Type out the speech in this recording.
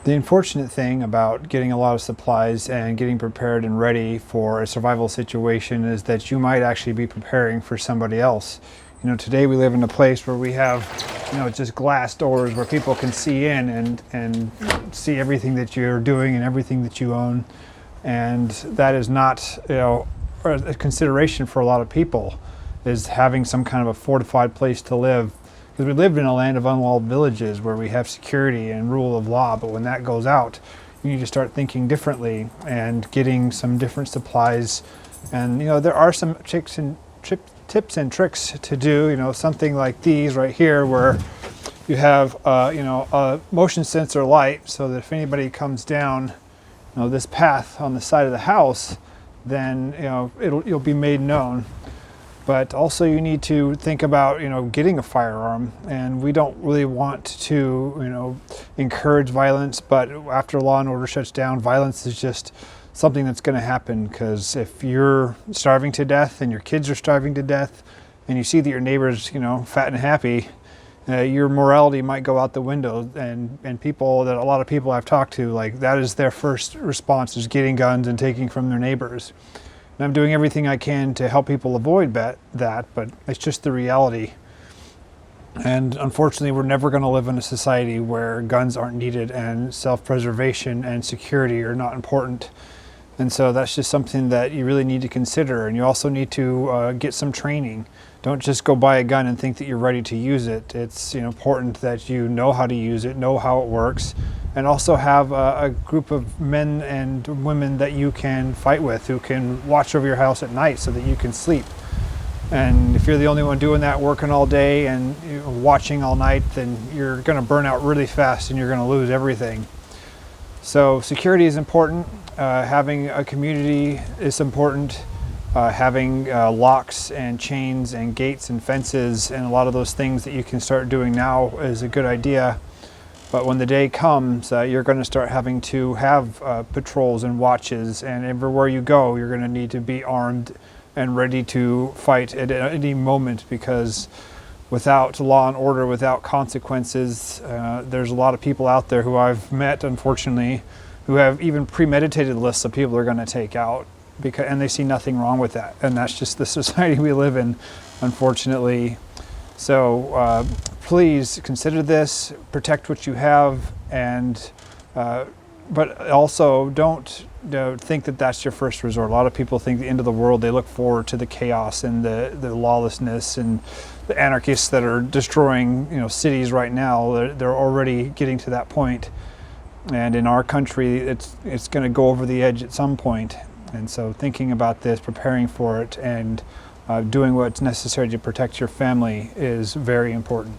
The unfortunate thing about getting a lot of supplies and getting prepared and ready for a survival situation is that you might actually be preparing for somebody else. Today we live in a place where we have, just glass doors where people can see in and see everything that you're doing and everything that you own. And that is not, a consideration for a lot of people, is having some kind of a fortified place to live. Because we live in a land of unwalled villages where we have security and rule of law, but when that goes out, you need to start thinking differently and getting some different supplies. And there are some tips and tricks to do. Something like these right here, where you have a motion sensor light, so that if anybody comes down this path on the side of the house, then you'll be made known. But also you need to think about, getting a firearm. And we don't really want to, encourage violence, but after law and order shuts down, violence is just something that's going to happen. Because if you're starving to death and your kids are starving to death and you see that your neighbor's, fat and happy, your morality might go out the window. And a lot of people I've talked to, like, that is their first response, is getting guns and taking from their neighbors. And I'm doing everything I can to help people avoid that, but it's just the reality. And unfortunately, we're never going to live in a society where guns aren't needed and self-preservation and security are not important. And so that's just something that you really need to consider. And you also need to get some training. Don't just go buy a gun and think that you're ready to use it. It's important that you know how to use it, know how it works, and also have a group of men and women that you can fight with, who can watch over your house at night so that you can sleep. And if you're the only one doing that, working all day and watching all night, then you're going to burn out really fast and you're going to lose everything. So security is important. Having a community is important. Having locks and chains and gates and fences and a lot of those things that you can start doing now is a good idea. But when the day comes, you're going to start having to have patrols and watches, and everywhere you go, you're going to need to be armed and ready to fight at any moment, because without law and order, without consequences, there's a lot of people out there who I've met, unfortunately, who have even premeditated lists of people they're going to take out, and they see nothing wrong with that. And that's just the society we live in, unfortunately. So please consider this, protect what you have, and but also don't think that that's your first resort. A lot of people think the end of the world, they look forward to the chaos and the lawlessness and the anarchists that are destroying cities right now. They're already getting to that point. And in our country, it's going to go over the edge at some point. And so thinking about this, preparing for it, and doing what's necessary to protect your family is very important.